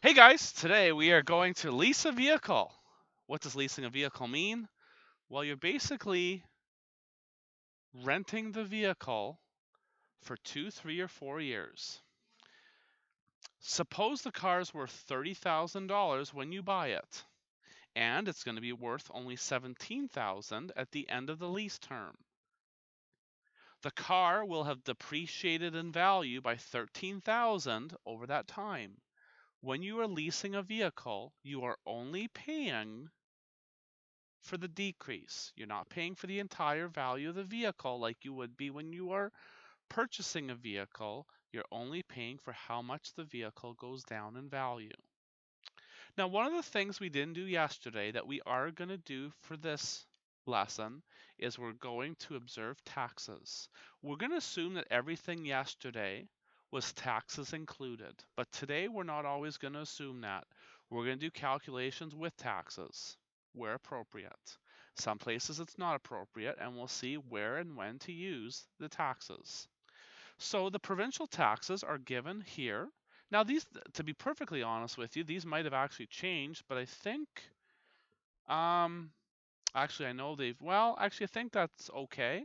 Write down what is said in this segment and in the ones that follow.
Hey guys, today we are going to lease a vehicle. What does leasing a vehicle mean? Well, you're basically renting the vehicle for 2, 3, or 4 years. Suppose the car is worth $30,000 when you buy it, and it's going to be worth only $17,000 at the end of the lease term. The car will have depreciated in value by $13,000 over that time. When you are leasing a vehicle, you are only paying for the decrease. You're not paying for the entire value of the vehicle like you would be when you are purchasing a vehicle. You're only paying for how much the vehicle goes down in value. Now, one of the things we didn't do yesterday that we are going to do for this lesson is we're going to observe taxes. We're going to assume that everything yesterday was taxes included, but today we're not always going to assume that. We're going to do calculations with taxes where appropriate. Some places it's not appropriate, and we'll see where and when to use the taxes. So the provincial taxes are given here. Now these, to be perfectly honest with you, these might have actually changed, but I think, um, actually I know actually I think that's okay.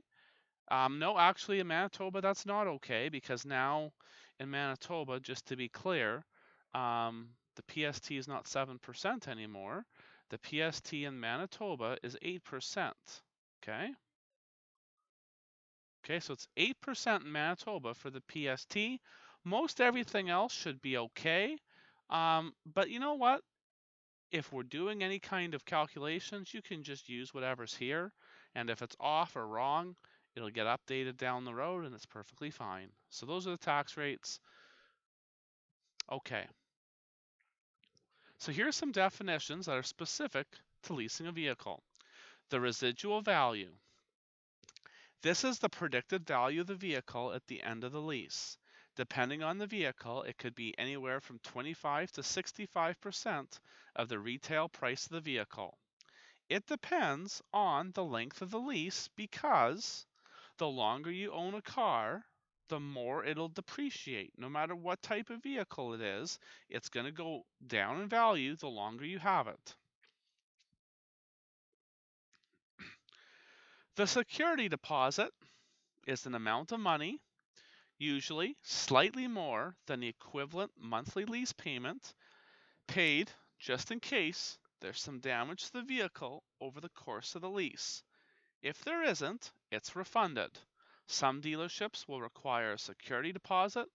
No, actually in Manitoba that's not okay because now in Manitoba, just to be clear, the PST is not 7% anymore. The PST in Manitoba is 8%. Okay. Okay, so it's 8% in Manitoba for the PST. Most everything else should be okay. But you know what? If we're doing any kind of calculations, you can just use whatever's here. And if it's off or wrong, it'll get updated down the road and it's perfectly fine. So those are the tax rates. Okay. So here's some definitions that are specific to leasing a vehicle. The residual value. This is the predicted value of the vehicle at the end of the lease. Depending on the vehicle, it could be anywhere from 25 to 65% of the retail price of the vehicle. It depends on the length of the lease because the longer you own a car, the more it'll depreciate. No matter what type of vehicle it is, it's going to go down in value the longer you have it. The security deposit is an amount of money, usually slightly more than the equivalent monthly lease payment, paid just in case there's some damage to the vehicle over the course of the lease. If there isn't, it's refunded. Some dealerships will require a security deposit,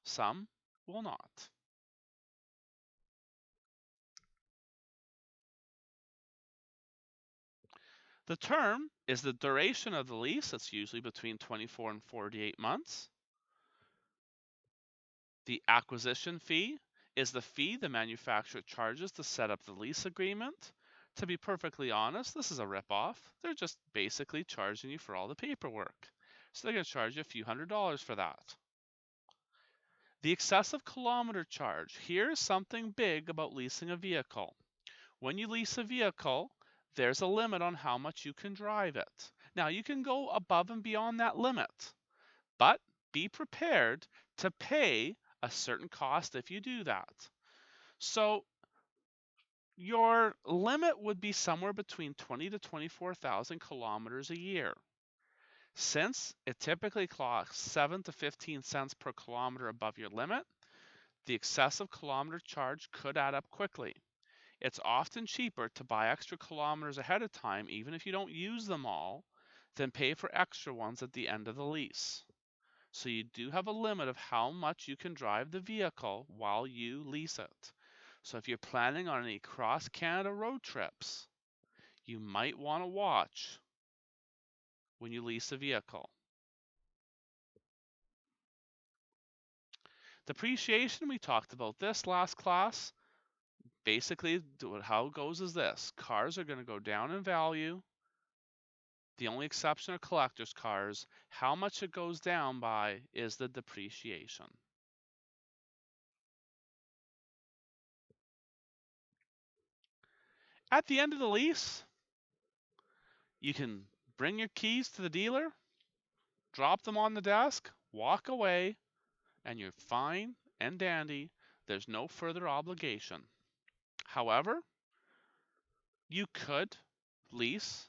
some will not. The term is the duration of the lease. It's usually between 24 and 48 months. The acquisition fee is the fee the manufacturer charges to set up the lease agreement. To be perfectly honest, this is a ripoff. They're just basically charging you for all the paperwork. So they're going to charge you a few $100s for that. The excessive kilometer charge. Here's something big about leasing a vehicle. When you lease a vehicle, there's a limit on how much you can drive it. Now, you can go above and beyond that limit, but be prepared to pay a certain cost if you do that. So your limit would be somewhere between 20 to 24,000 kilometers a year. Since it typically costs 7 to 15 cents per kilometer above your limit, the excessive kilometer charge could add up quickly. It's often cheaper to buy extra kilometers ahead of time, even if you don't use them all, than pay for extra ones at the end of the lease. So you do have a limit of how much you can drive the vehicle while you lease it. So if you're planning on any cross-Canada road trips, you might want to watch when you lease a vehicle. Depreciation, we talked about this last class. Basically, how it goes is this. Cars are going to go down in value. The only exception are collector's cars. How much it goes down by is the depreciation. At the end of the lease, you can bring your keys to the dealer, drop them on the desk, walk away, and you're fine and dandy. There's no further obligation. However, you could lease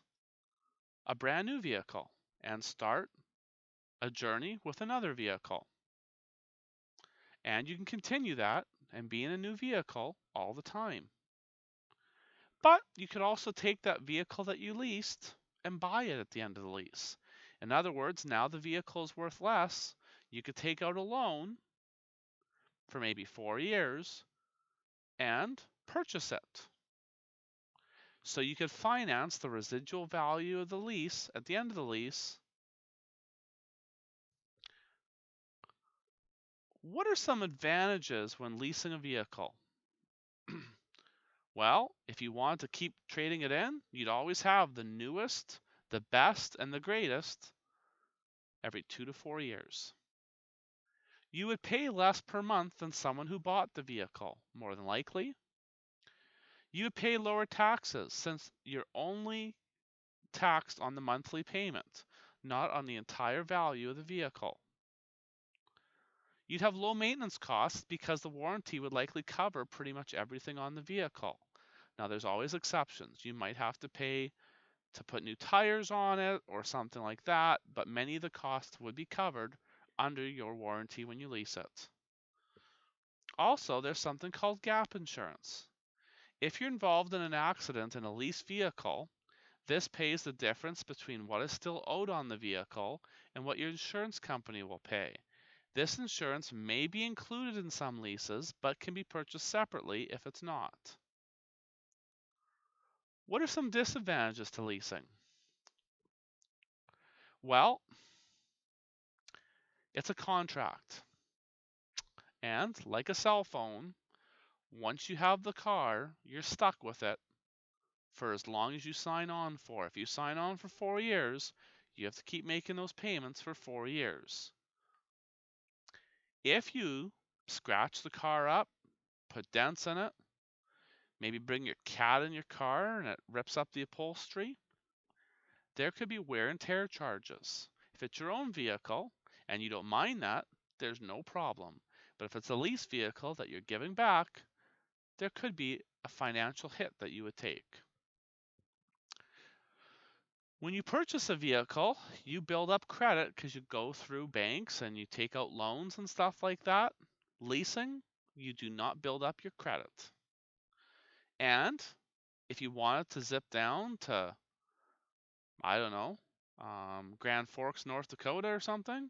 a brand new vehicle and start a journey with another vehicle. And you can continue that and be in a new vehicle all the time. But you could also take that vehicle that you leased and buy it at the end of the lease. In other words, now the vehicle is worth less. You could take out a loan for maybe 4 years and purchase it. So you could finance the residual value of the lease at the end of the lease. What are some advantages when leasing a vehicle? Well, if you want to keep trading it in, you'd always have the newest, the best, and the greatest every 2 to 4 years. You would pay less per month than someone who bought the vehicle, more than likely. You would pay lower taxes since you're only taxed on the monthly payment, not on the entire value of the vehicle. You'd have low maintenance costs because the warranty would likely cover pretty much everything on the vehicle. Now, there's always exceptions. You might have to pay to put new tires on it or something like that, but many of the costs would be covered under your warranty when you lease it. Also, there's something called gap insurance. If you're involved in an accident in a leased vehicle, this pays the difference between what is still owed on the vehicle and what your insurance company will pay. This insurance may be included in some leases, but can be purchased separately if it's not. What are some disadvantages to leasing? Well, it's a contract. And like a cell phone, once you have the car, you're stuck with it for as long as you sign on for. If you sign on for 4 years, you have to keep making those payments for 4 years. If you scratch the car up, put dents in it, maybe bring your cat in your car and it rips up the upholstery, there could be wear and tear charges. If it's your own vehicle and you don't mind that, there's no problem. But if it's a lease vehicle that you're giving back, there could be a financial hit that you would take. When you purchase a vehicle, you build up credit because you go through banks and you take out loans and stuff like that. Leasing, you do not build up your credit. And if you wanted to zip down to, I don't know, Grand Forks, North Dakota or something,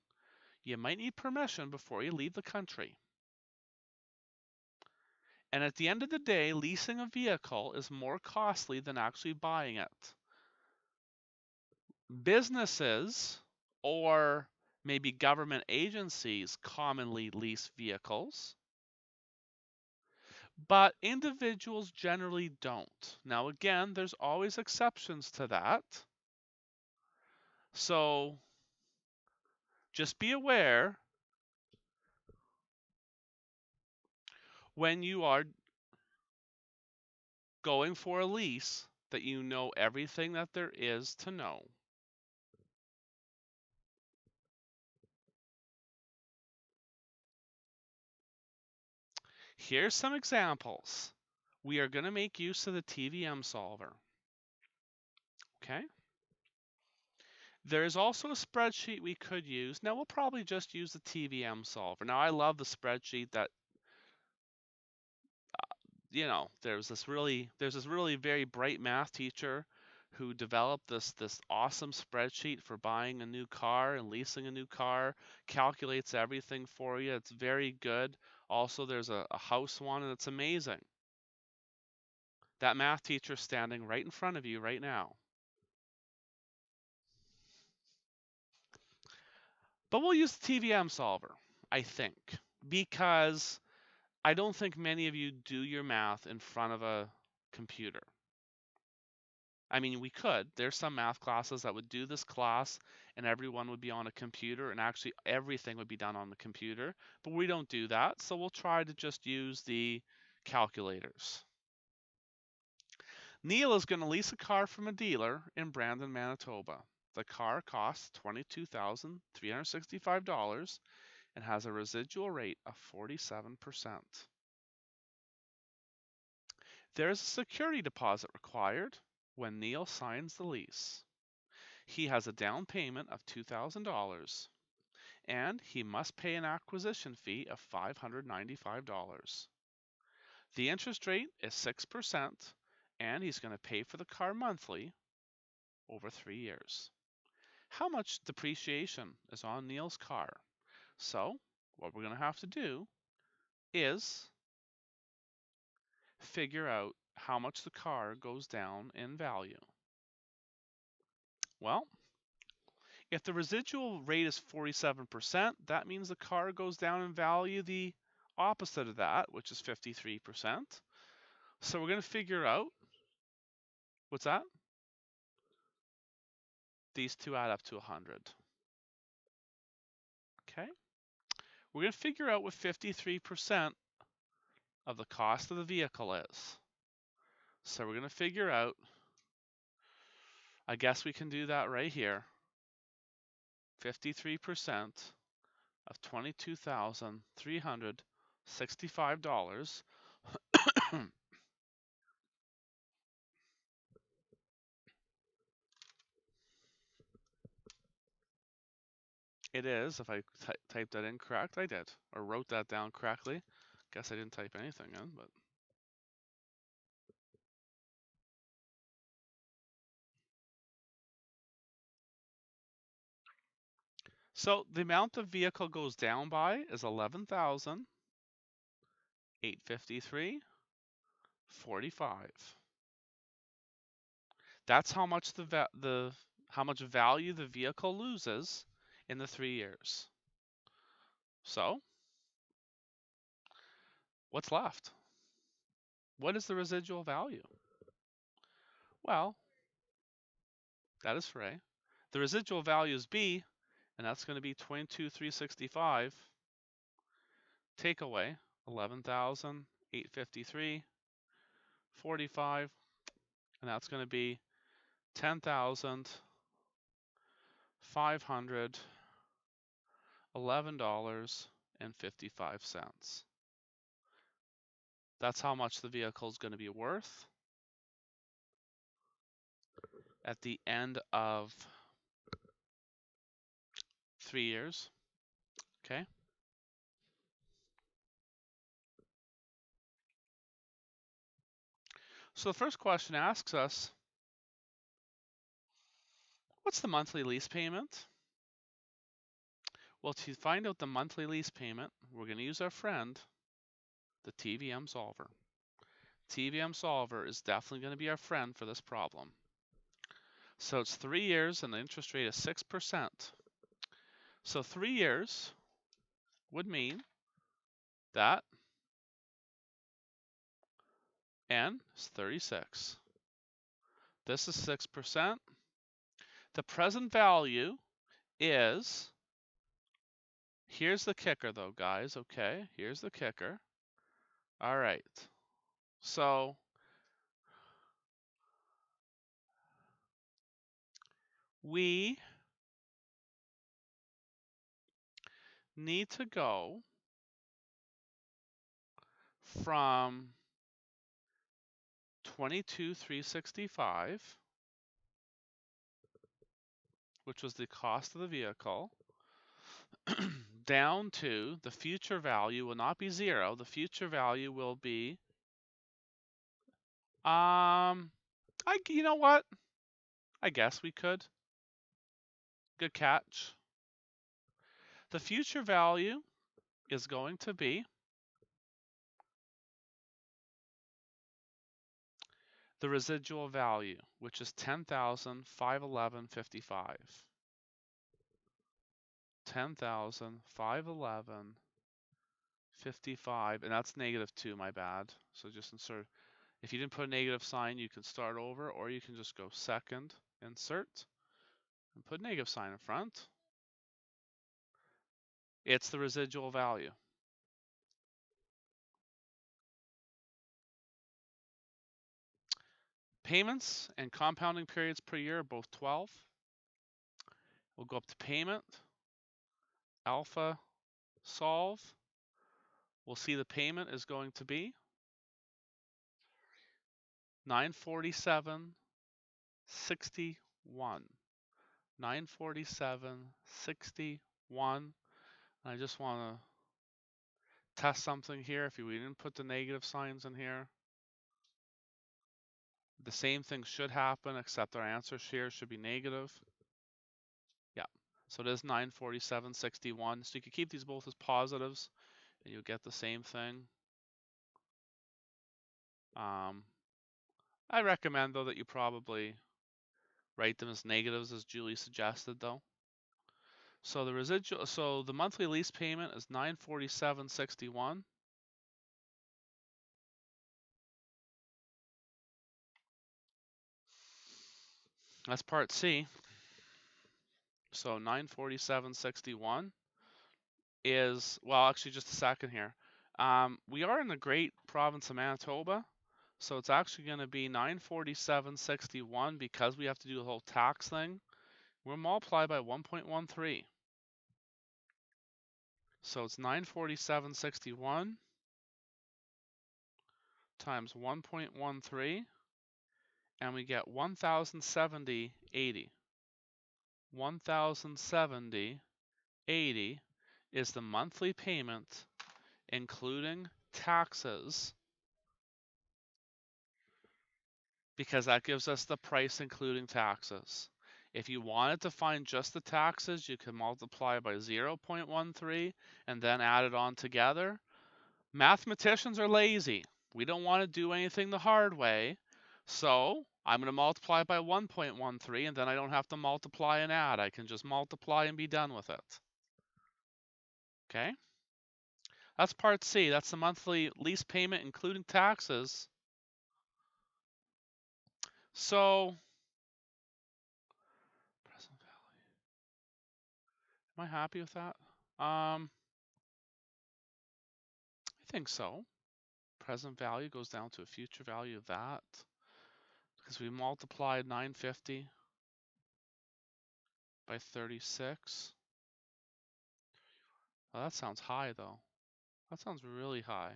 you might need permission before you leave the country. And at the end of the day, leasing a vehicle is more costly than actually buying it. Businesses or maybe government agencies commonly lease vehicles, but individuals generally don't. Now, again, there's always exceptions to that. So just be aware when you are going for a lease that you know everything that there is to know. Here's some examples. We are going to make use of the TVM solver. Okay? There is also a spreadsheet we could use. Now we'll probably just use the TVM solver. Now I love the spreadsheet that there's this really very bright math teacher who developed this awesome spreadsheet for buying a new car and leasing a new car, calculates everything for you. It's very good. Also, there's a house one, and it's amazing. That math teacher is standing right in front of you right now. But we'll use the TVM solver, I think, because I don't think many of you do your math in front of a computer. I mean, we could. There's some math classes that would do this class and everyone would be on a computer and actually everything would be done on the computer, but we don't do that. So we'll try to just use the calculators. Neil is going to lease a car from a dealer in Brandon, Manitoba. The car costs $22,365 and has a residual rate of 47%. There is a security deposit required when Neil signs the lease. He has a down payment of $2,000 and he must pay an acquisition fee of $595. The interest rate is 6% and he's going to pay for the car monthly over 3 years. How much depreciation is on Neil's car? So, what we're going to have to do is figure out how much the car goes down in value. Well, if the residual rate is 47%, that means the car goes down in value the opposite of that, which is 53%. So we're going to figure out, what's that? These two add up to 100. Okay. We're going to figure out what 53% of the cost of the vehicle is. So we're going to figure out, I guess we can do that right here. 53% of $22,365. It is, if I typed that in correct, I did, or wrote that down correctly. Guess I didn't type anything in, but. So the amount the vehicle goes down by is $11,853.45. That's how much how much value the vehicle loses in the 3 years. So, what's left? What is the residual value? Well, that is for A. The residual value is B, and that's going to be 22,365. Take away 11,853.45, and that's going to be $10,511.55. That's how much the vehicle is going to be worth at the end of 3 years. Okay. So the first question asks us, what's the monthly lease payment? Well, to find out the monthly lease payment, we're going to use our friend, the TVM solver. TVM solver is definitely going to be our friend for this problem. So it's 3 years and the interest rate is 6%. So 3 years would mean that N is 36. This is 6%. The present value is, here's the kicker though, guys, okay? Here's the kicker. All right. So we need to go from 22,365, which was the cost of the vehicle, down to the future value will not be 0. The future value will be, you know what? I guess we could. Good catch. The future value is going to be the residual value, which is $10,511.55. $10,511.55, and that's -2, my bad. So just insert, if you didn't put a negative sign, you can start over, or you can just go second, insert, and put negative sign in front. It's the residual value. Payments and compounding periods per year are both 12. We'll go up to payment, alpha, solve. We'll see the payment is going to be 947.61. 947.61. I just want to test something here. If we didn't put the negative signs in here, the same thing should happen, except our answer here should be negative. Yeah, so it is 947.61. So you can keep these both as positives, and you'll get the same thing. I recommend, though, that you probably write them as negatives, as Julie suggested, though. So the monthly lease payment is $947.61. That's part C. So $947.61 is, well, actually just a second here. We are in the great province of Manitoba, so it's actually going to be $947.61 because we have to do the whole tax thing. We'll multiply by 1.13. So it's $947.61 times 1.13, and we get $1,070.80. $1,070.80 is the monthly payment, including taxes, because that gives us the price including taxes. If you wanted to find just the taxes, you can multiply by 0.13 and then add it on together. Mathematicians are lazy. We don't want to do anything the hard way. So I'm going to multiply by 1.13, and then I don't have to multiply and add. I can just multiply and be done with it. Okay? That's part C. That's the monthly lease payment, including taxes. So, present value. Am I happy with that? I think so. Present value goes down to a future value of that, because we multiplied 950 by 36. Oh, that sounds high, though. That sounds really high.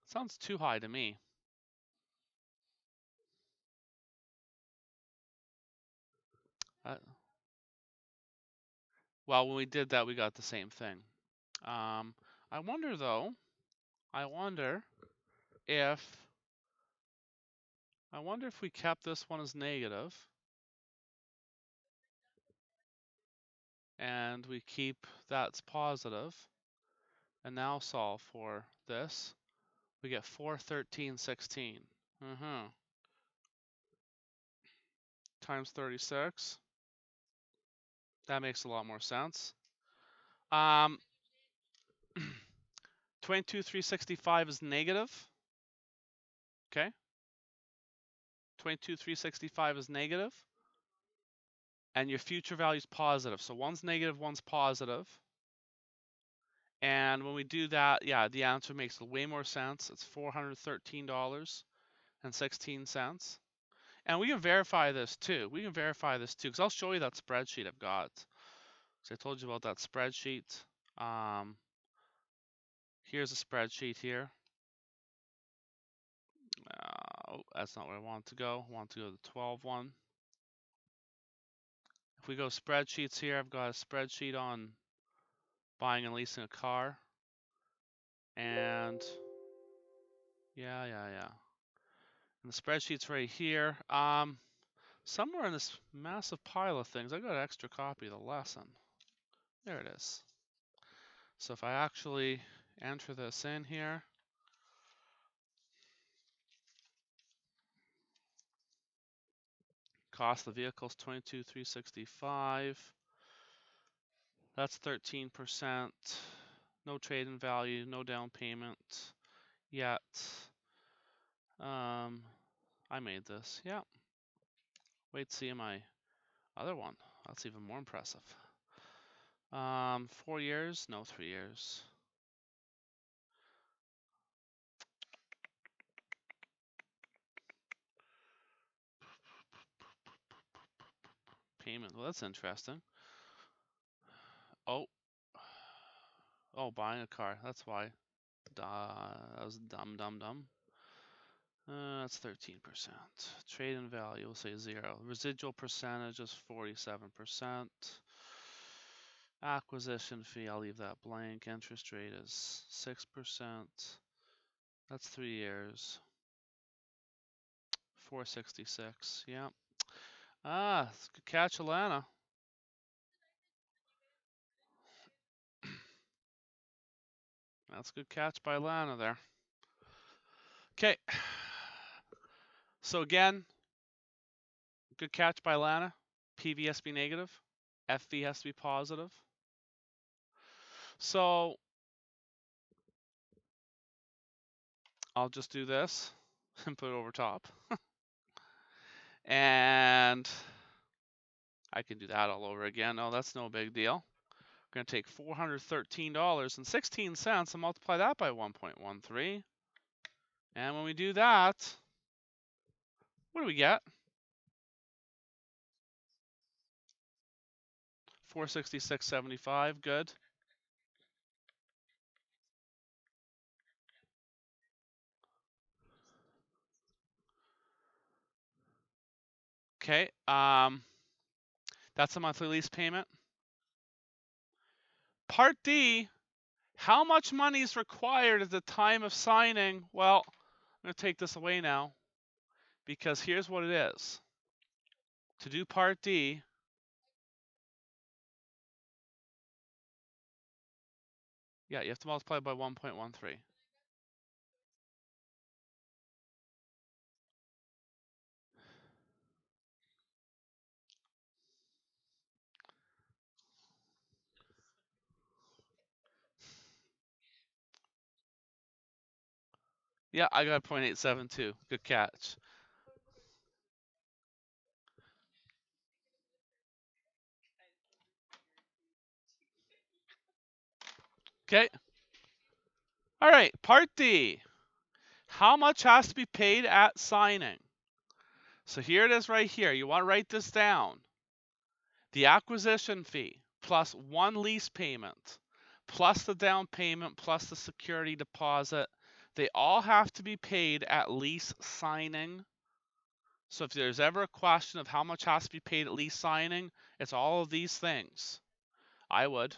Sounds too high to me. Well, when we did that, we got the same thing. I wonder, though, if we kept this one as negative and we keep that's positive, and now solve for this, we get 413.16. Times 36. That makes a lot more sense. 22,365 is negative. Okay. 22,365 is negative. And your future value is positive. So one's negative, one's positive. And when we do that, yeah, the answer makes way more sense. It's $413.16. And we can verify this too. Because I'll show you that spreadsheet I've got. So I told you about that spreadsheet. Here's a spreadsheet here. Oh, that's not where I want to go. I want to go to the 12 one. If we go spreadsheets here, I've got a spreadsheet on buying and leasing a car. And yeah. And the spreadsheet's right here. Somewhere in this massive pile of things, I got an extra copy of the lesson. There it is. So if I actually enter this in here, cost of the vehicle is $22,365. That's 13%. No trade-in value, no down payment yet. I made this, yeah. Wait to see my other one. That's even more impressive. 4 years? No, 3 years. Payment. Well, that's interesting. Oh, buying a car. That's why. That was dumb. That's 13%. Trade-in value, we'll say 0. Residual percentage is 47%. Acquisition fee, I'll leave that blank. Interest rate is 6%. That's 3 years. 466. Yeah. Good catch, Alana. That's a good catch by Alana there. Okay. So again, good catch by Lana. PV has to be negative. FV has to be positive. So I'll just do this and put it over top. And I can do that all over again. No, that's no big deal. We're going to take $413.16 and multiply that by 1.13. And when we do that, what do we get? 466.75. Good. Okay. That's a monthly lease payment. Part D, how much money is required at the time of signing? Well, I'm going to take this away now because here's what it is. To do Part D, yeah, you have to multiply by 1.13. Yeah, I got 0.872. Good catch. Okay. All right, Part D. How much has to be paid at signing? So here it is right here. You want to write this down. The acquisition fee plus one lease payment plus the down payment plus the security deposit. They all have to be paid at lease signing. So if there's ever a question of how much has to be paid at lease signing, it's all of these things. That would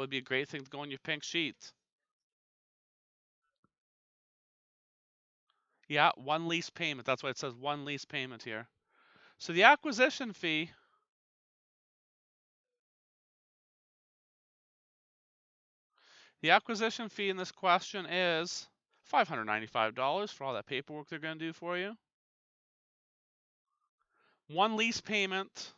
be a great thing to go on your pink sheet. Yeah, one lease payment. That's why it says one lease payment here. So the acquisition fee, in this question is $595 for all that paperwork they're going to do for you. One lease payment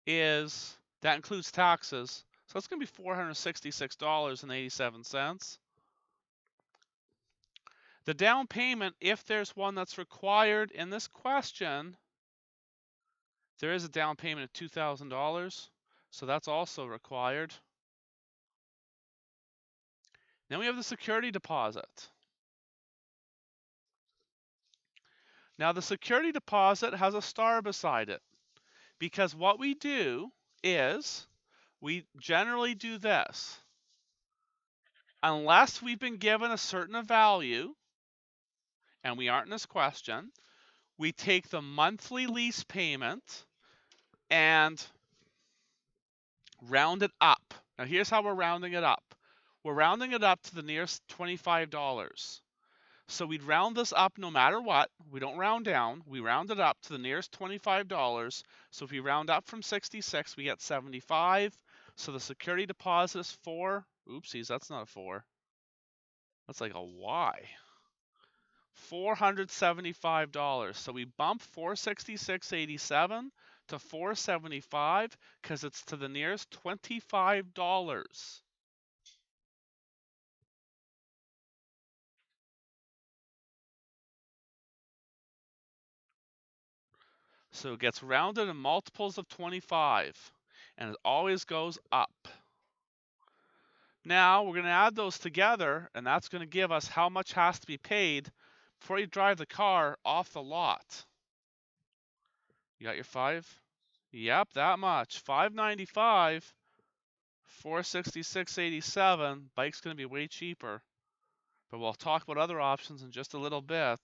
that includes taxes. So it's going to be $466.87. The down payment, if there's one that's required in this question, there is a down payment of $2,000. So that's also required. Then we have the security deposit. Now the security deposit has a star beside it because what we do is we generally do this. Unless we've been given a certain value, and we aren't in this question, we take the monthly lease payment and round it up. Now here's how we're rounding it up. We're rounding it up to the nearest $25. So we'd round this up no matter what. We don't round down. We round it up to the nearest $25. So if we round up from 66, we get 75. So the security deposit is 4. Oopsies, that's not a 4. That's like a Y. $475. So we bump 466.87 to 475 because it's to the nearest $25. So it gets rounded in multiples of 25, and it always goes up. Now we're going to add those together, and that's going to give us how much has to be paid before you drive the car off the lot. You got your 5? Yep, that much. $595, $466.87. Bike's going to be way cheaper. But we'll talk about other options in just a little bit.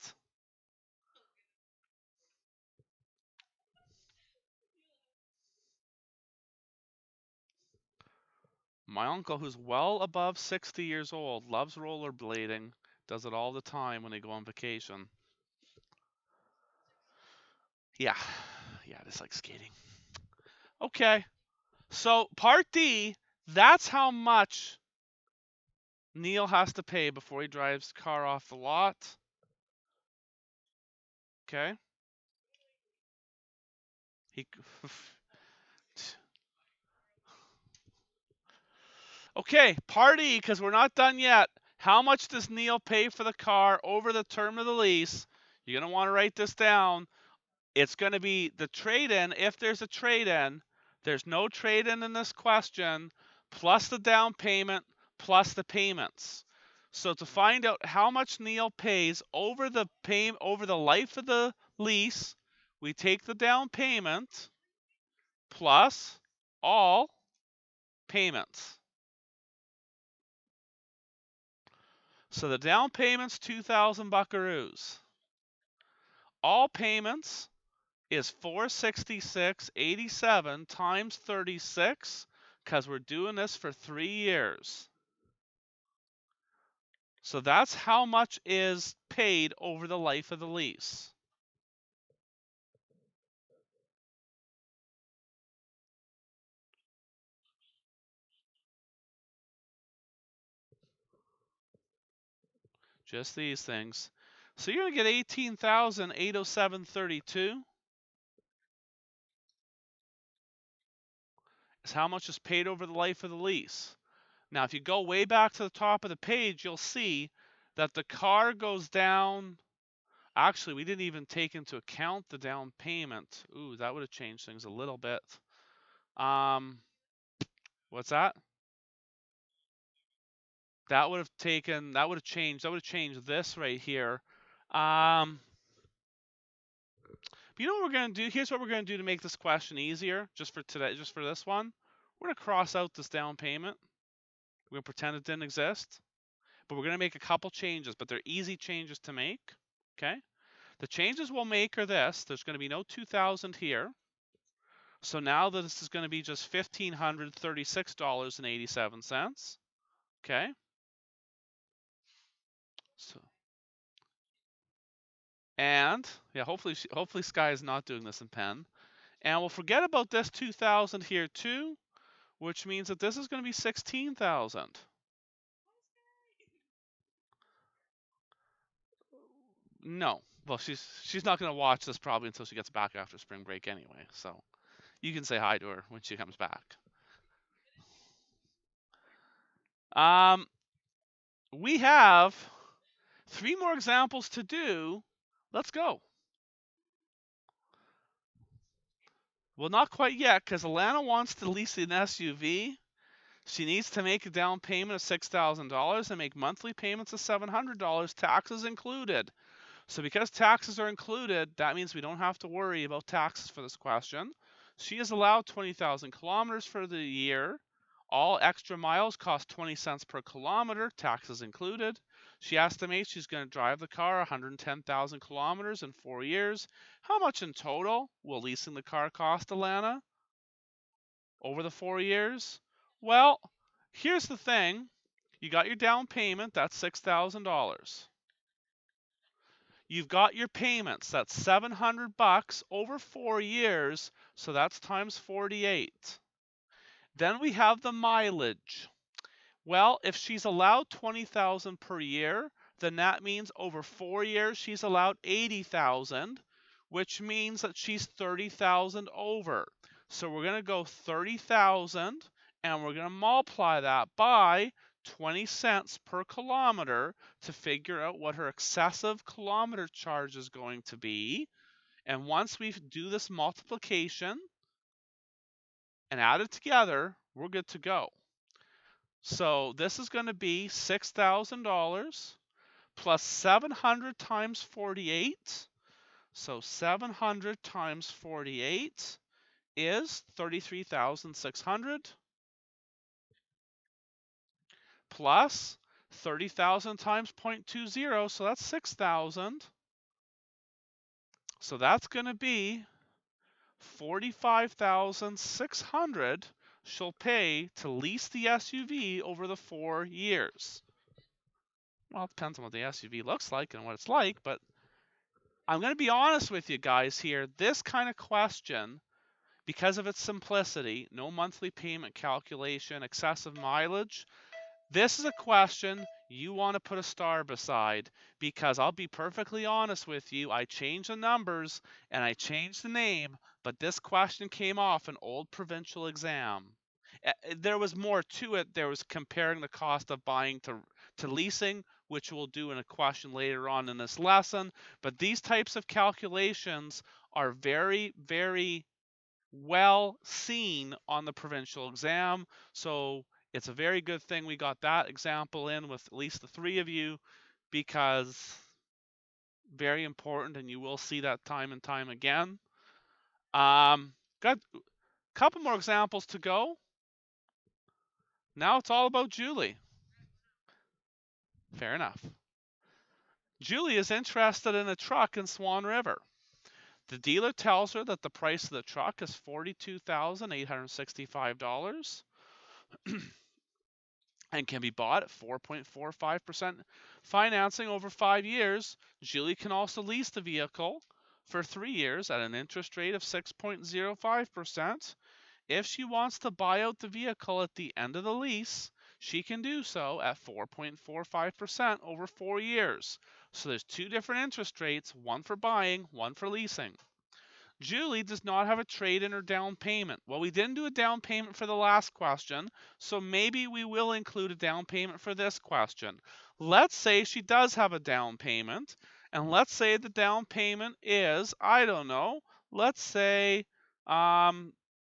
My uncle, who's well above 60 years old, loves rollerblading, does it all the time when they go on vacation. Yeah, yeah, just like skating. Okay, so part D, that's how much Neil has to pay before he drives the car off the lot. Okay. He Okay, part E, because we're not done yet. How much does Neil pay for the car over the term of the lease? You're going to want to write this down. It's going to be the trade-in, if there's a trade-in. There's no trade-in in this question, plus the down payment, plus the payments. So to find out how much Neil pays over the life of the lease, we take the down payment plus all payments. So the down payment's 2,000 buckaroos. All payments is 466.87 times 36, because we're doing this for 3 years. So that's how much is paid over the life of the lease. Just these things. So you're going to get 18,807.32 is how much is paid over the life of the lease. Now, if you go way back to the top of the page, you'll see that the car goes down. Actually, we didn't even take into account the down payment. Ooh, that would have changed things a little bit. What's that? That would have changed this right here. But you know what we're going to do? Here's what we're going to do to make this question easier, just for today, just for this one. We're going to cross out this down payment. We're going to pretend it didn't exist. But we're going to make a couple changes, but they're easy changes to make. Okay? The changes we'll make are this. There's going to be no 2,000 here. So now this is going to be just $1,536.87. Okay? So, and yeah, hopefully Sky is not doing this in pen. And we'll forget about this 2,000 here too, which means that this is going to be 16,000. No. Well, she's not going to watch this probably until she gets back after spring break anyway. So you can say hi to her when she comes back. We have 3 more examples to do. Let's go. Well, not quite yet, because Alana wants to lease an SUV. She needs to make a down payment of $6,000 and make monthly payments of $700, taxes included. So because taxes are included, that means we don't have to worry about taxes for this question. She is allowed 20,000 kilometers for the year. All extra miles cost 20 cents per kilometer, taxes included. She estimates she's going to drive the car 110,000 kilometers in 4 years. How much in total will leasing the car cost, Alana, over the 4 years? Well, here's the thing. You got your down payment, that's $6,000. You've got your payments, that's 700 bucks over 4 years, so that's times 48. Then we have the mileage. Well, if she's allowed 20,000 per year, then that means over 4 years she's allowed 80,000, which means that she's 30,000 over. So we're going to go 30,000 and we're going to multiply that by 20 cents per kilometer to figure out what her excessive kilometer charge is going to be. And once we do this multiplication and add it together, we're good to go. So this is going to be $6,000 plus 700 times 48. So 700 times 48 is 33,600 plus 30,000 times 0.20, so that's 6,000. So that's going to be 45,600 she'll pay to lease the SUV over the 4 years. Well, it depends on what the SUV looks like and what it's like, but I'm going to be honest with you guys here. This kind of question, because of its simplicity, no monthly payment calculation, excessive mileage, this is a question you want to put a star beside, because I'll be perfectly honest with you, I changed the numbers and I changed the name, but this question came off an old provincial exam. There was more to it. There was comparing the cost of buying to leasing, which we'll do in a question later on in this lesson. But these types of calculations are very, very well seen on the provincial exam. So it's a very good thing we got that example in with at least the 3 of you, because very important, and you will see that time and time again. Got a couple more examples to go. Now it's all about Julie. Fair enough. Julie is interested in a truck in Swan River. The dealer tells her that the price of the truck is $42,865 and can be bought at 4.45% financing over 5 years. Julie can also lease the vehicle for 3 years at an interest rate of 6.05%. If she wants to buy out the vehicle at the end of the lease, she can do so at 4.45% over 4 years. So there's 2 different interest rates, one for buying, one for leasing. Julie does not have a trade-in or down payment. Well, we didn't do a down payment for the last question, so maybe we will include a down payment for this question. Let's say she does have a down payment, and let's say the down payment is, I don't know, let's say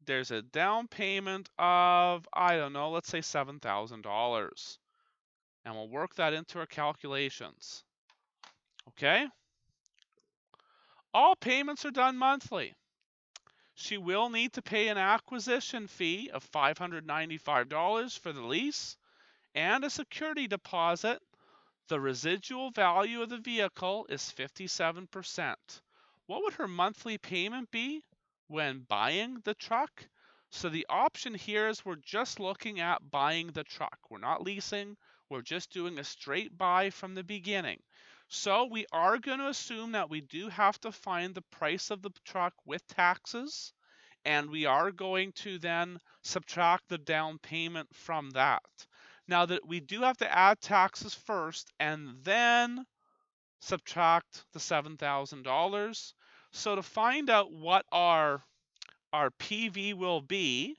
there's a down payment of, I don't know, let's say $7,000. And we'll work that into our calculations. Okay? All payments are done monthly. She will need to pay an acquisition fee of $595 for the lease and a security deposit. The residual value of the vehicle is 57%. What would her monthly payment be when buying the truck? So the option here is we're just looking at buying the truck. We're not leasing. We're just doing a straight buy from the beginning. So we are going to assume that we do have to find the price of the truck with taxes, and we are going to then subtract the down payment from that. Now that we do have to add taxes first and then subtract the $7,000. So to find out what our PV will be,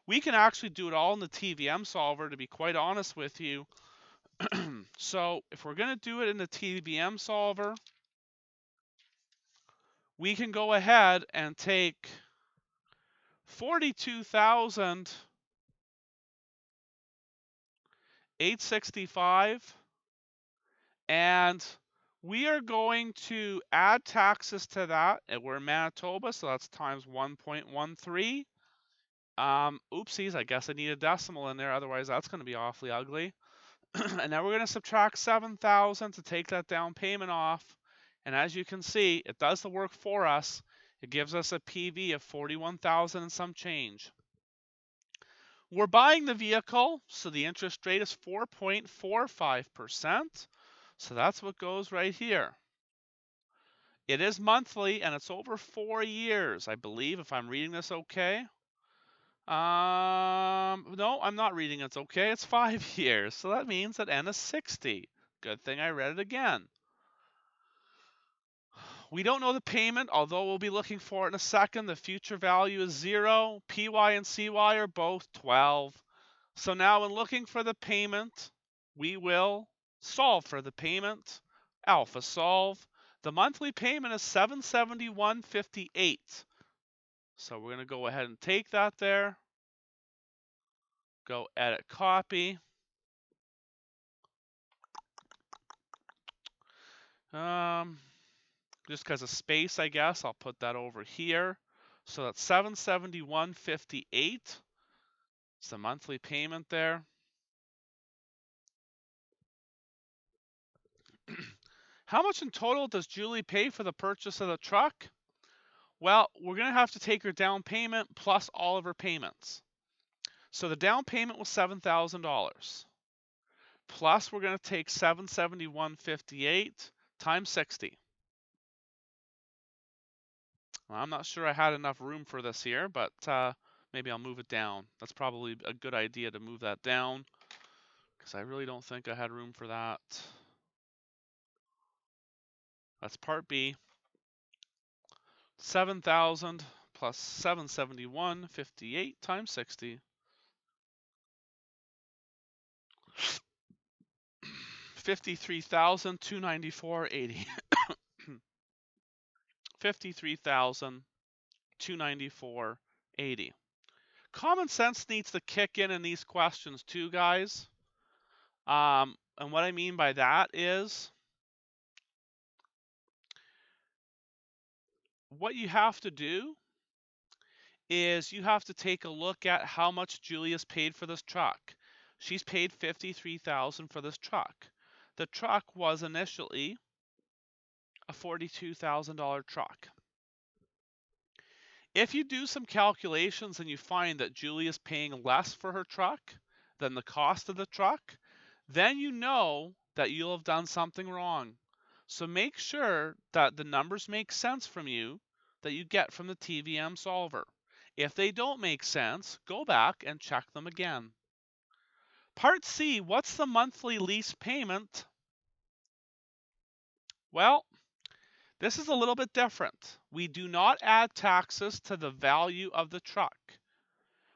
we can actually do it all in the TVM solver, to be quite honest with you. So if we're going to do it in the TVM solver, we can go ahead and take 42,865, and we are going to add taxes to that. And we're in Manitoba, so that's times 1.13. Oopsies, I guess I need a decimal in there, otherwise that's going to be awfully ugly. And now we're going to subtract 7,000 to take that down payment off. And as you can see, it does the work for us. It gives us a PV of 41,000 and some change. We're buying the vehicle, so the interest rate is 4.45%. So that's what goes right here. It is monthly, and it's over 4 years, I believe, if I'm reading this okay. No, I'm not reading it's okay. It's 5 years, so that means that N is 60. Good thing I read it again. We don't know the payment, although we'll be looking for it in a second. The future value is 0. PY and CY are both 12. So now when looking for the payment, we will solve for the payment. Alpha solve. The monthly payment is $771.58. So we're going to go ahead and take that there. Go edit copy. Just because of space, I guess, I'll put that over here. So that's $771.58. It's the monthly payment there. How much in total does Julie pay for the purchase of the truck? Well, we're going to have to take her down payment plus all of her payments. So the down payment was $7,000. Plus we're going to take $771.58 times 60. Well, I'm not sure I had enough room for this here, but maybe I'll move it down. That's probably a good idea to move that down because I really don't think I had room for that. That's part B. 7,000 plus 771.58 times 60. 53,294.80. 53,294.80. Common sense needs to kick in these questions too, guys. And what I mean by that is what you have to do is you have to take a look at how much Julia's paid for this truck. She's paid $53,000 for this truck. The truck was initially a $42,000 truck. If you do some calculations and you find that Julia's paying less for her truck than the cost of the truck, then you know that you'll have done something wrong. So make sure that the numbers make sense from you that you get from the TVM solver. If they don't make sense, go back and check them again. Part C, what's the monthly lease payment? Well, this is a little bit different. We do not add taxes to the value of the truck.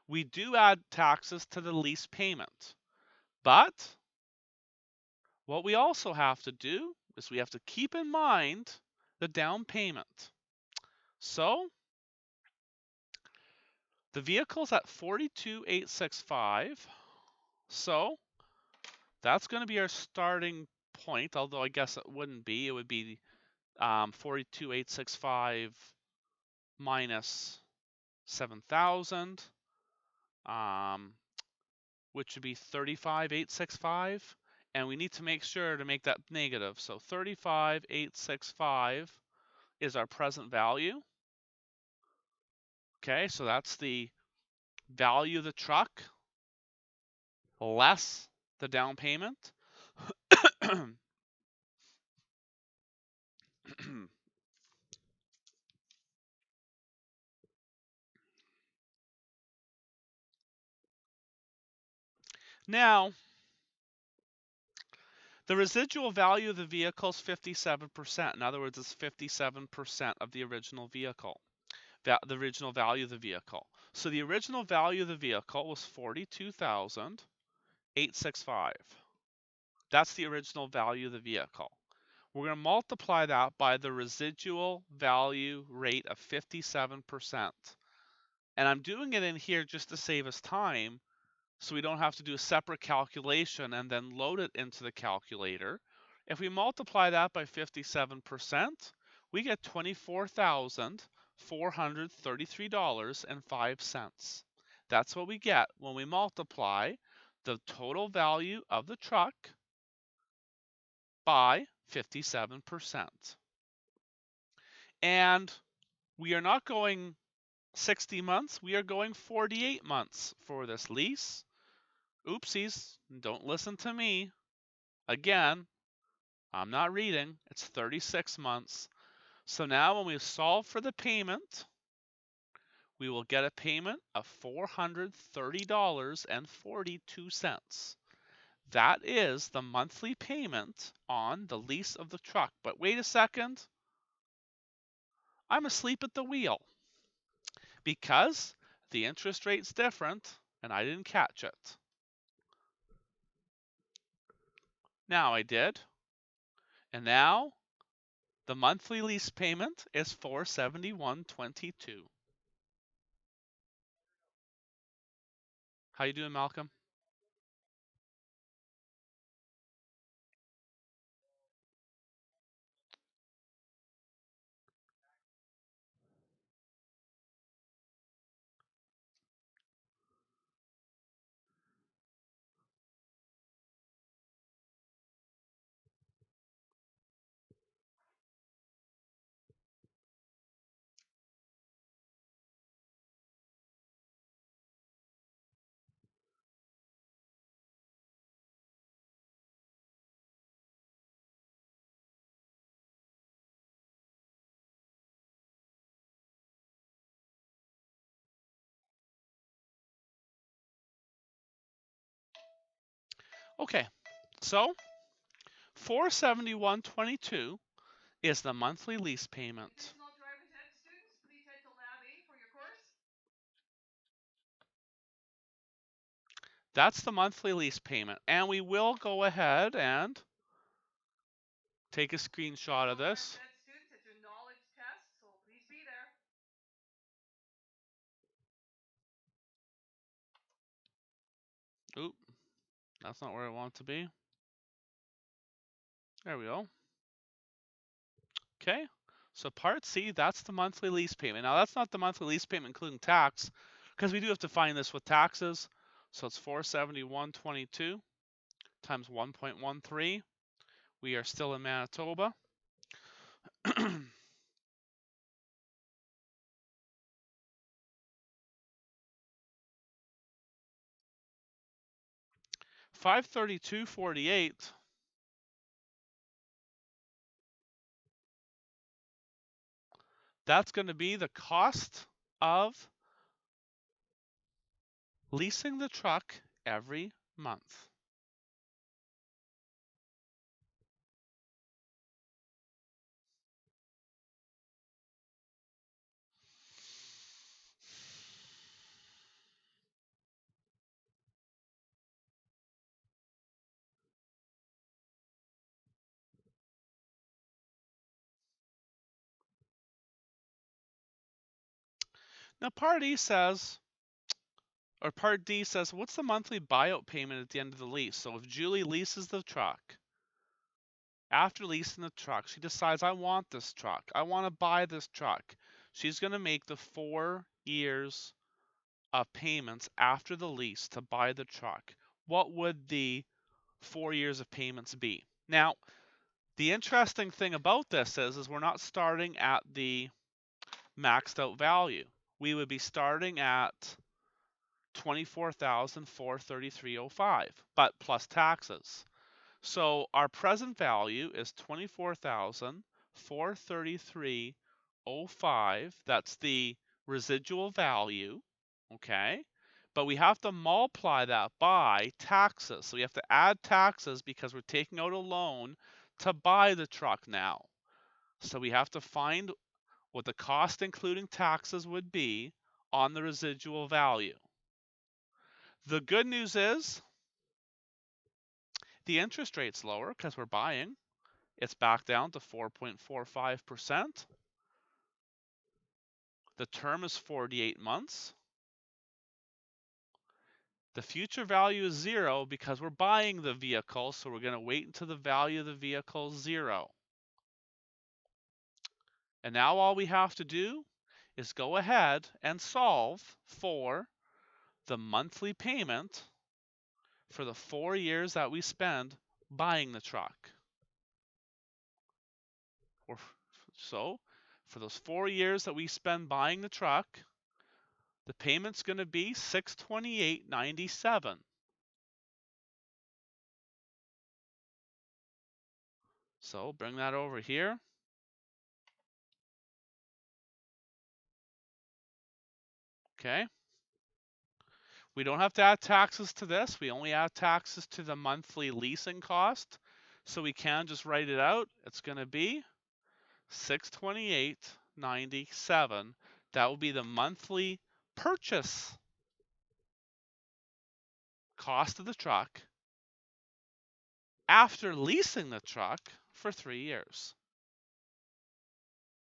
We do add taxes to the lease payment. But what we also have to do is we have to keep in mind the down payment. So the vehicle's at $42,865. So that's going to be our starting point, although I guess it wouldn't be. It would be 42,865 minus 7,000, which would be 35,865. And we need to make sure to make that negative. So 35,865 is our present value. Okay, so that's the value of the truck less the down payment. Now, the residual value of the vehicle is 57%. In other words, it's 57% of the original vehicle, the original value of the vehicle. So the original value of the vehicle was $42,865. That's the original value of the vehicle. We're going to multiply that by the residual value rate of 57%. And I'm doing it in here just to save us time, so we don't have to do a separate calculation and then load it into the calculator. If we multiply that by 57%, we get $24,433.05. That's what we get when we multiply the total value of the truck by 57%. And we are not going 60 months, we are going 48 months for this lease. Oopsies, don't listen to me. Again, I'm not reading. It's 36 months. So now when we solve for the payment, we will get a payment of $430.42. That is the monthly payment on the lease of the truck. But wait a second. I'm asleep at the wheel because the interest rate's different and I didn't catch it. Now I did. And now the monthly lease payment is $471.22. How you doing, Malcolm? Okay, so $471.22 is the monthly lease payment. Additional driver's ed students, please head to Lab A for your course. That's the monthly lease payment. And we will go ahead and take a screenshot of this. Driver's ed students, it's your knowledge test, so please be there. Oop, that's not where I want it to be. There we go. Okay, so part C, that's the monthly lease payment. Now that's not the monthly lease payment including tax, because we do have to find this with taxes. So it's $471.22 times 1.13. We are still in Manitoba. $532.48. That's going to be the cost of leasing the truck every month. Now part E says, or part D says, what's the monthly buyout payment at the end of the lease? So if Julie leases the truck, after leasing the truck, she decides, I want this truck. I want to buy this truck. She's going to make the 4 years of payments after the lease to buy the truck. What would the 4 years of payments be? Now, the interesting thing about this is we're not starting at the maxed out value. We would be starting at $24,433.05, but plus taxes. So our present value is $24,433.05. That's the residual value, okay? But we have to multiply that by taxes. So we have to add taxes because we're taking out a loan to buy the truck now. So we have to find what the cost including taxes would be on the residual value. The good news is the interest rate's lower because we're buying. It's back down to 4.45%. The term is 48 months. The future value is 0 because we're buying the vehicle, so we're going to wait until the value of the vehicle is 0. And now all we have to do is go ahead and solve for the monthly payment for the 4 years that we spend buying the truck. So for those 4 years that we spend buying the truck, the payment's going to be $628.97. So bring that over here. Okay. We don't have to add taxes to this. We only add taxes to the monthly leasing cost. So we can just write it out. It's going to be $628.97. That will be the monthly purchase cost of the truck after leasing the truck for 3 years.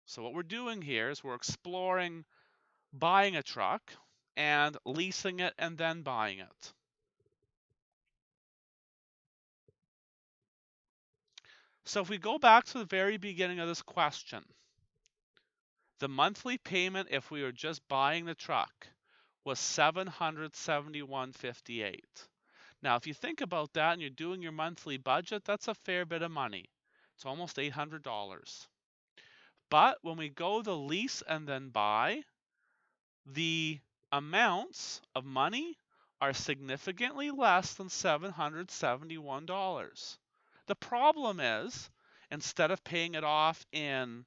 So what we're doing here is we're exploring buying a truck and leasing it and then buying it. So if we go back to the very beginning of this question, the monthly payment if we were just buying the truck was $771.58. Now, if you think about that and you're doing your monthly budget, that's a fair bit of money. It's almost $800. But when we go the lease and then buy, the amounts of money are significantly less than $771. The problem is, instead of paying it off in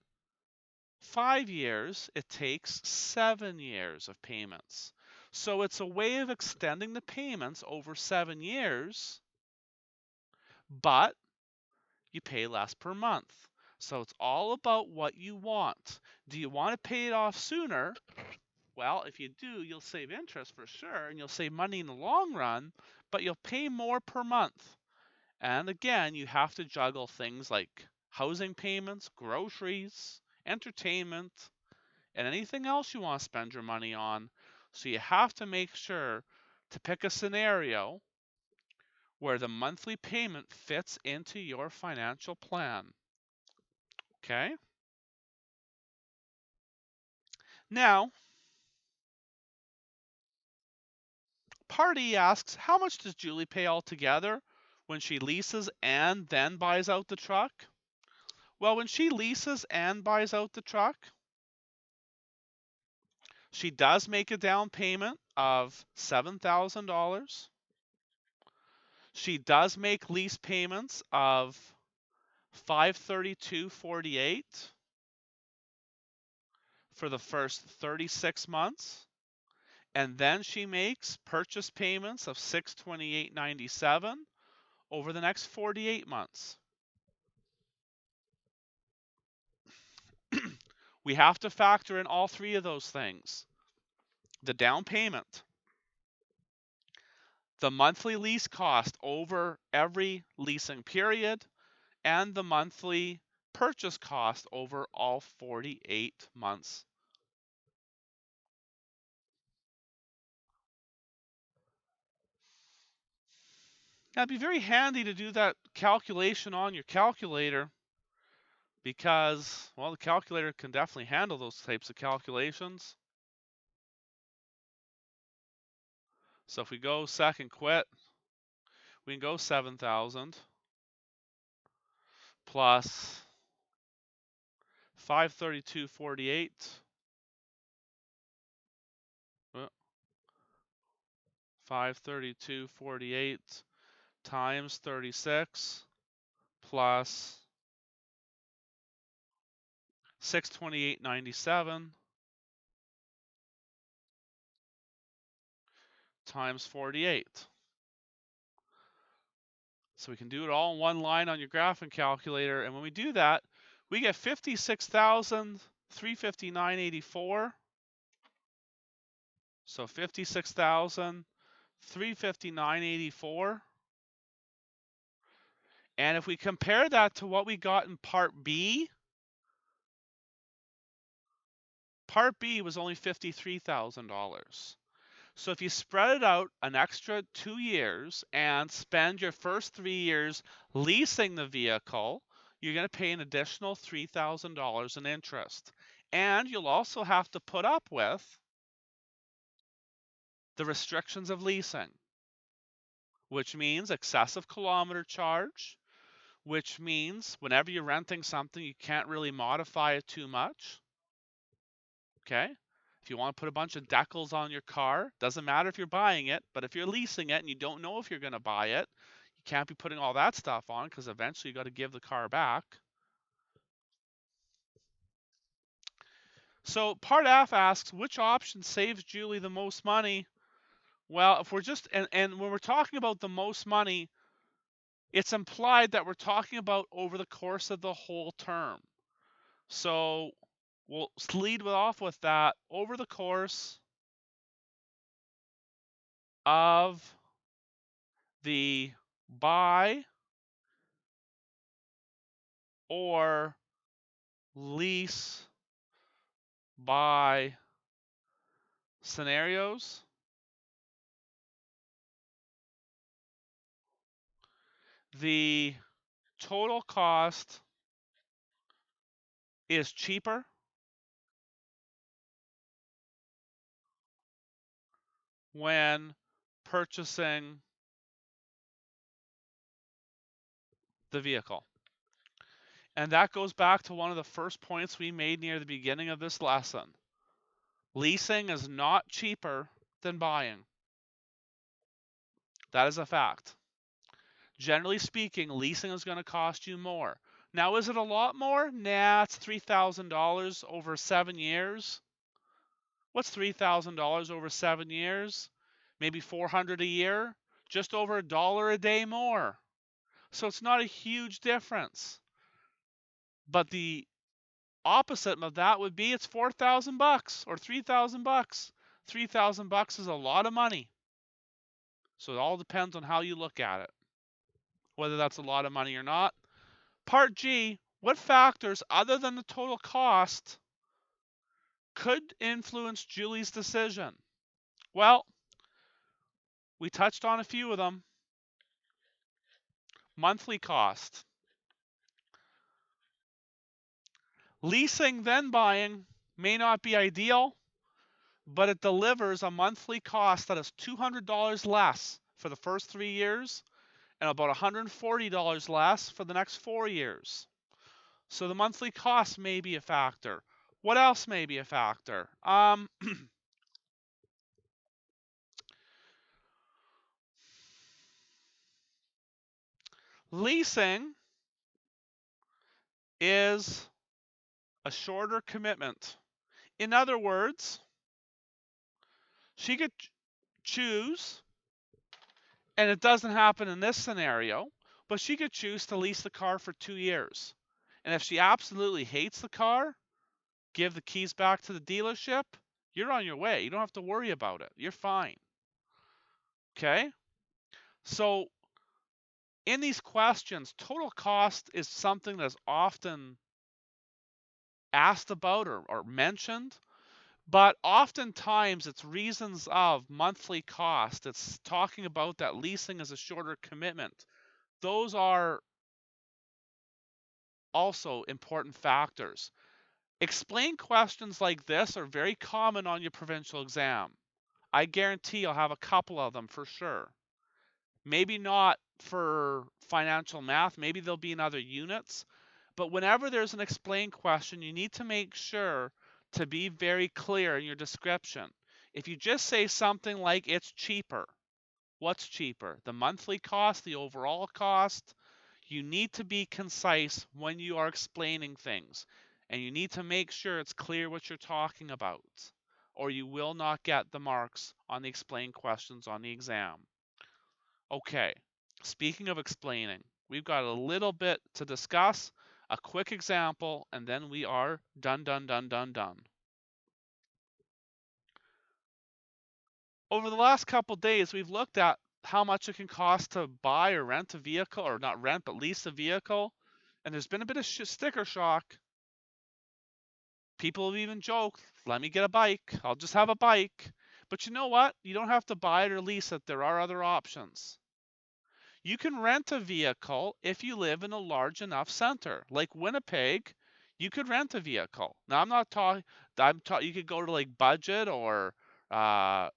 5 years, it takes 7 years of payments. So it's a way of extending the payments over 7 years but you pay less per month. So it's all about what you want. Do you want to pay it off sooner? Well, if you do, you'll save interest for sure, and you'll save money in the long run, but you'll pay more per month. And again, you have to juggle things like housing payments, groceries, entertainment, and anything else you want to spend your money on. So you have to make sure to pick a scenario where the monthly payment fits into your financial plan. Okay? Now, Party asks, how much does Julie pay altogether when she leases and then buys out the truck? Well, when she leases and buys out the truck, she does make a down payment of $7,000. She does make lease payments of $532.48 for the first 36 months, and then she makes purchase payments of $628.97 over the next 48 months. We have to factor in all three of those things: the down payment, the monthly lease cost over every leasing period, and the monthly purchase cost over all 48 months. Now, it'd be very handy to do that calculation on your calculator because, well, the calculator can definitely handle those types of calculations. So if we go second quit, we can go 7,000 plus 532.48. 532.48 times 36 plus 628.97 times 48. So we can do it all in one line on your graphing calculator, and when we do that, we get 56,359.84. So 56,359.84. And if we compare that to what we got in Part B was only $53,000. So if you spread it out an extra 2 years and spend your first 3 years leasing the vehicle, you're going to pay an additional $3,000 in interest. And you'll also have to put up with the restrictions of leasing, which means excessive kilometer charge, which means whenever you're renting something, you can't really modify it too much. Okay? If you want to put a bunch of decals on your car, doesn't matter if you're buying it, but if you're leasing it and you don't know if you're going to buy it, you can't be putting all that stuff on because eventually you got to give the car back. So Part F asks, which option saves Julie the most money? Well, if we're just, and when we're talking about the most money, it's implied that we're talking about over the course of the whole term. So we'll lead off with that over the course of the buy or lease buy scenarios. The total cost is cheaper when purchasing the vehicle. And that goes back to one of the first points we made near the beginning of this lesson. Leasing is not cheaper than buying. That is a fact. Generally speaking, leasing is going to cost you more. Now, is it a lot more? Nah, it's $3,000 over 7 years. What's $3,000 over 7 years? Maybe $400 a year, just over $1 a day more. So it's not a huge difference. But the opposite of that would be it's $4,000 or $3,000. $3,000 is a lot of money. So it all depends on how you look at it, whether that's a lot of money or not. Part G, what factors other than the total cost could influence Julie's decision? Well, we touched on a few of them. Monthly cost. Leasing then buying may not be ideal, but it delivers a monthly cost that is $200 less for the first 3 years and about $140 less for the next 4 years. So the monthly cost may be a factor. What else may be a factor? Leasing is a shorter commitment. In other words, she could choose, and it doesn't happen in this scenario, but she could choose to lease the car for 2 years. And if she absolutely hates the car, give the keys back to the dealership, you're on your way. You don't have to worry about it. You're fine. Okay? So in these questions, total cost is something that's often asked about or mentioned, but oftentimes it's reasons of monthly cost. It's talking about that leasing is a shorter commitment. Those are also important factors. Explain questions like this are very common on your provincial exam. I guarantee you'll have a couple of them for sure. Maybe not for financial math, maybe they'll be in other units, but whenever there's an explain question, you need to make sure to be very clear in your description. If you just say something like it's cheaper, what's cheaper? The monthly cost, the overall cost? You need to be concise when you are explaining things, and you need to make sure it's clear what you're talking about, or you will not get the marks on the explain questions on the exam. Okay, speaking of explaining, we've got a little bit to discuss, a quick example, and then we are done, done, done, done, done. Over the last couple days, we've looked at how much it can cost to buy or rent a vehicle, or not rent, but lease a vehicle. And there's been a bit of sticker shock. People have even joked, let me get a bike. I'll just have a bike. But you know what? You don't have to buy it or lease it. There are other options. You can rent a vehicle if you live in a large enough center. Like Winnipeg, you could rent a vehicle. Now I'm not talking. You could go to like Budget or whatever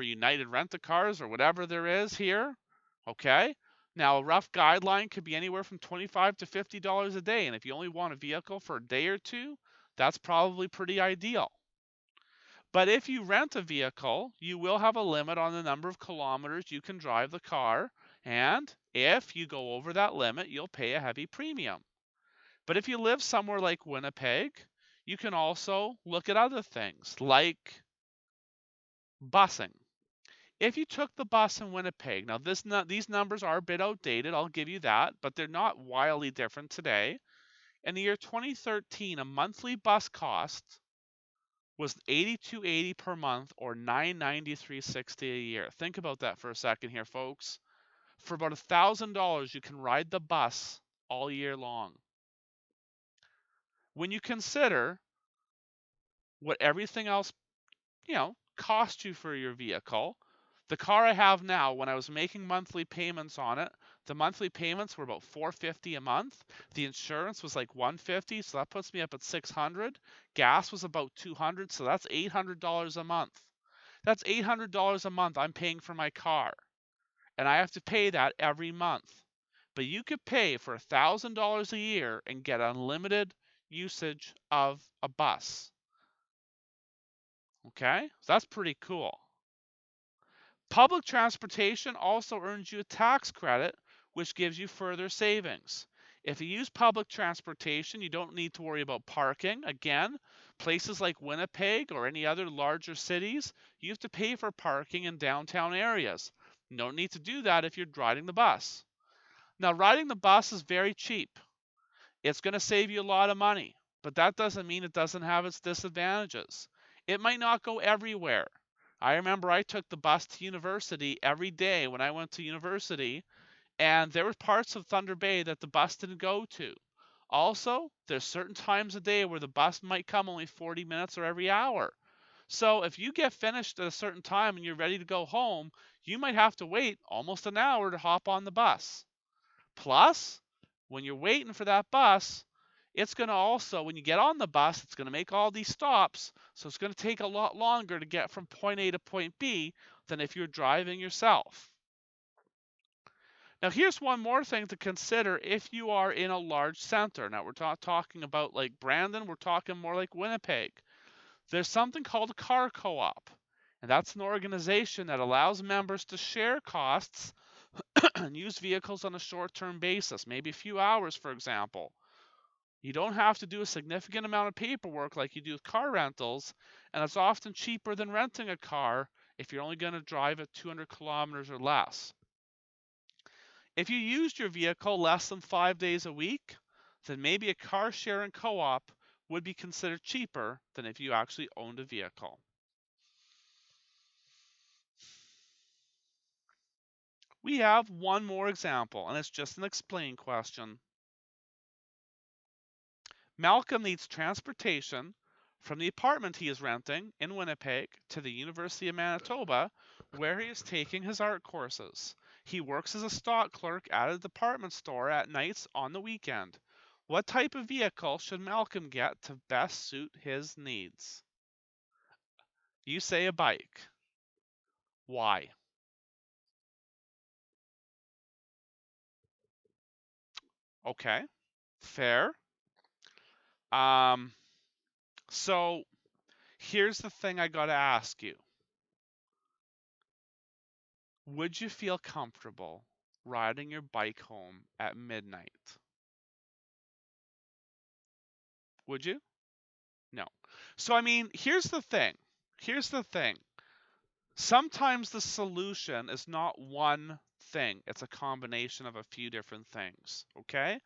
United Rent a Cars or whatever there is here. Okay. Now a rough guideline could be anywhere from $25 to $50 a day, and if you only want a vehicle for a day or two, that's probably pretty ideal. But if you rent a vehicle, you will have a limit on the number of kilometers you can drive the car, and if you go over that limit, you'll pay a heavy premium. But if you live somewhere like Winnipeg, you can also look at other things like busing. If you took the bus in Winnipeg, now these numbers are a bit outdated, I'll give you that, but they're not wildly different today. In the year 2013, a monthly bus cost was $82.80 per month or $993.60 a year. Think about that for a second here, folks. For about $1,000, you can ride the bus all year long. When you consider what everything else, cost you for your vehicle, the car I have now, when I was making monthly payments on it, the monthly payments were about $450 a month. The insurance was like $150, so that puts me up at $600. Gas was about $200, so that's $800 a month. That's $800 a month I'm paying for my car, and I have to pay that every month. But you could pay for $1,000 a year and get unlimited usage of a bus. Okay, so that's pretty cool. Public transportation also earns you a tax credit, which gives you further savings. If you use public transportation, you don't need to worry about parking. Again, places like Winnipeg or any other larger cities, you have to pay for parking in downtown areas. No need to do that if you're riding the bus. Now, riding the bus is very cheap. It's going to save you a lot of money, but that doesn't mean it doesn't have its disadvantages. It might not go everywhere. I remember I took the bus to university every day when I went to university, and there were parts of Thunder Bay that the bus didn't go to. Also, there's certain times a day where the bus might come only 40 minutes or every hour. So if you get finished at a certain time and you're ready to go home, you might have to wait almost an hour to hop on the bus. Plus, when you're waiting for that bus, it's going to also, when you get on the bus, it's going to make all these stops. So it's going to take a lot longer to get from point A to point B than if you're driving yourself. Now, here's one more thing to consider if you are in a large center. Now, we're not talking about like Brandon, we're talking more like Winnipeg. There's something called a car co-op, and that's an organization that allows members to share costs and use vehicles on a short-term basis, maybe a few hours, for example. You don't have to do a significant amount of paperwork like you do with car rentals, and it's often cheaper than renting a car if you're only going to drive it 200 kilometers or less. If you used your vehicle less than 5 days a week, then maybe a car sharing co-op would be considered cheaper than if you actually owned a vehicle. We have one more example, and it's just an explain question. Malcolm needs transportation from the apartment he is renting in Winnipeg to the University of Manitoba, where he is taking his art courses. He works as a stock clerk at a department store at nights on the weekend. What type of vehicle should Malcolm get to best suit his needs? You say a bike. Why? Okay, fair. Um, so here's the thing I gotta ask you. Would you feel comfortable riding your bike home at midnight? Would you? No. So, I mean, here's the thing. Here's the thing. Sometimes the solution is not one thing, it's a combination of a few different things. Okay?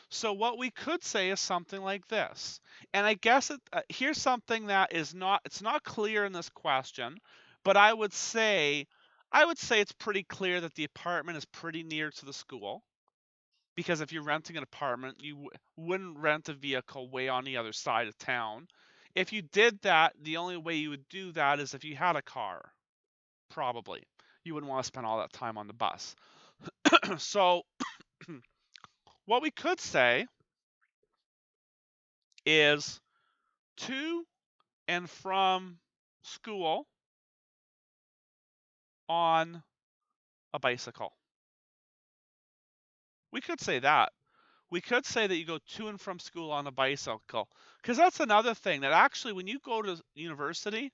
So, what we could say is something like this. And I guess here's something that is not, it's not clear in this question, but I would say it's pretty clear that the apartment is pretty near to the school. Because if you're renting an apartment, you wouldn't rent a vehicle way on the other side of town. If you did that, the only way you would do that is if you had a car, probably. You wouldn't want to spend all that time on the bus. So, what we could say is to and from school on a bicycle. We could say that. We could say that you go to and from school on a bicycle. Because that's another thing that actually, when you go to university,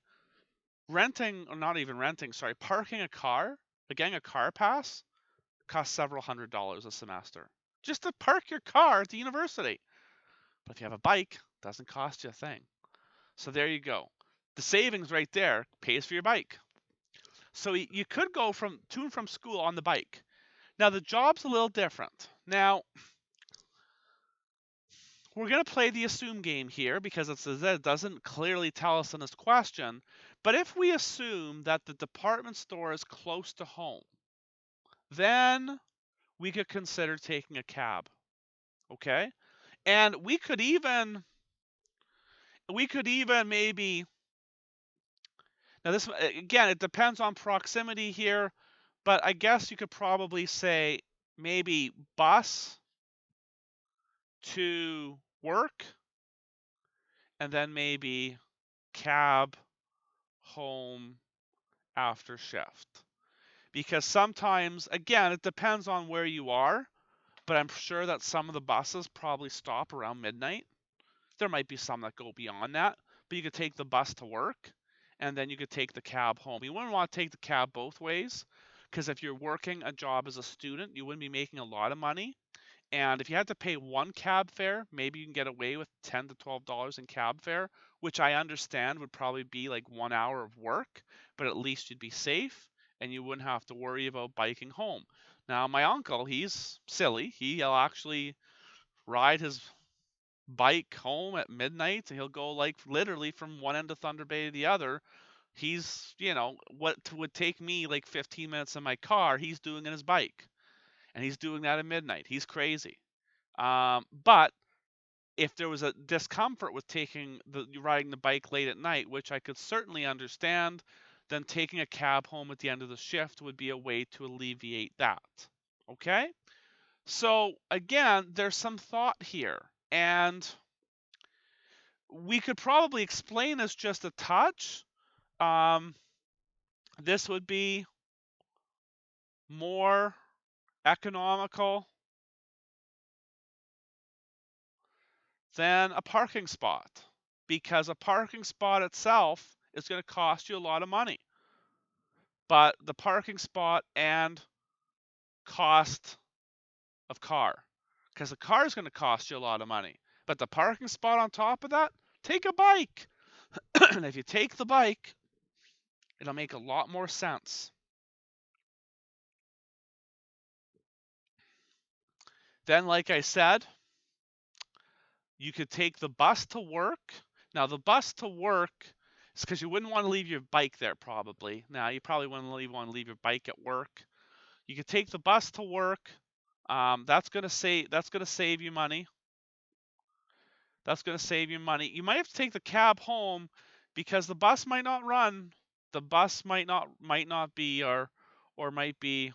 renting, or not even renting, sorry, parking a car, getting a car pass, costs several $100s a semester. Just to park your car at the university. But if you have a bike, it doesn't cost you a thing. So there you go. The savings right there pays for your bike. So you could go to and from school on the bike. Now the job's a little different. Now we're going to play the assume game here because it doesn't clearly tell us in this question. But if we assume that the department store is close to home, then we could consider taking a cab. Okay? And we could even maybe, now this again, it depends on proximity here, but I guess you could probably say maybe bus to work and then maybe cab home after shift. Because sometimes, again, it depends on where you are, but I'm sure that some of the buses probably stop around midnight. There might be some that go beyond that, but you could take the bus to work and then you could take the cab home. You wouldn't want to take the cab both ways because if you're working a job as a student, you wouldn't be making a lot of money. And if you had to pay one cab fare, maybe you can get away with $10 to $12 in cab fare, which I understand would probably be like 1 hour of work, but at least you'd be safe. and you wouldn't have to worry about biking home. Now, my uncle, he's silly. He'll actually ride his bike home at midnight, and he'll go like literally from one end of Thunder Bay to the other. He's, what would take me like 15 minutes in my car, he's doing in his bike, and he's doing that at midnight. He's crazy. But if there was a discomfort with riding the bike late at night, which I could certainly understand, then taking a cab home at the end of the shift would be a way to alleviate that. Okay? So again, there's some thought here, and we could probably explain this just a touch. This would be more economical than a parking spot, because a parking spot itself is going to cost you a lot of money. But the parking spot and cost of car, because the car is going to cost you a lot of money. But the parking spot on top of that, take a bike. And if you take the bike, it'll make a lot more sense. Then, like I said, you could take the bus to work. Now, the bus to work is because you wouldn't want to leave your bike there, probably. Now, you probably wouldn't want to leave your bike at work. You could take the bus to work. That's gonna save you money. That's gonna save you money. You might have to take the cab home because the bus might not run. The bus might not be, or might be,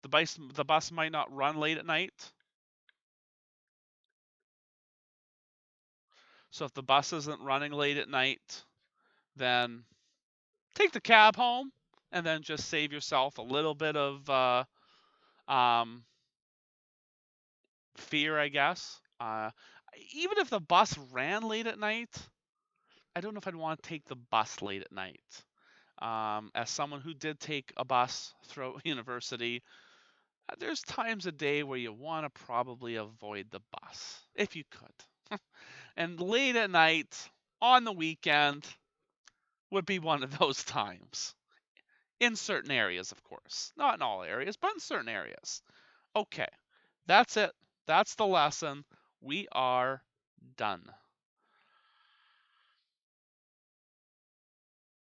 the bus might not run late at night. So if the bus isn't running late at night, then take the cab home and then just save yourself a little bit of fear, I guess. Even if the bus ran late at night, I don't know if I'd want to take the bus late at night. As someone who did take a bus throughout university, there's times a day where you want to probably avoid the bus if you could. And late at night on the weekend would be one of those times. In certain areas, of course. Not in all areas, but in certain areas. Okay, that's it. That's the lesson. We are done.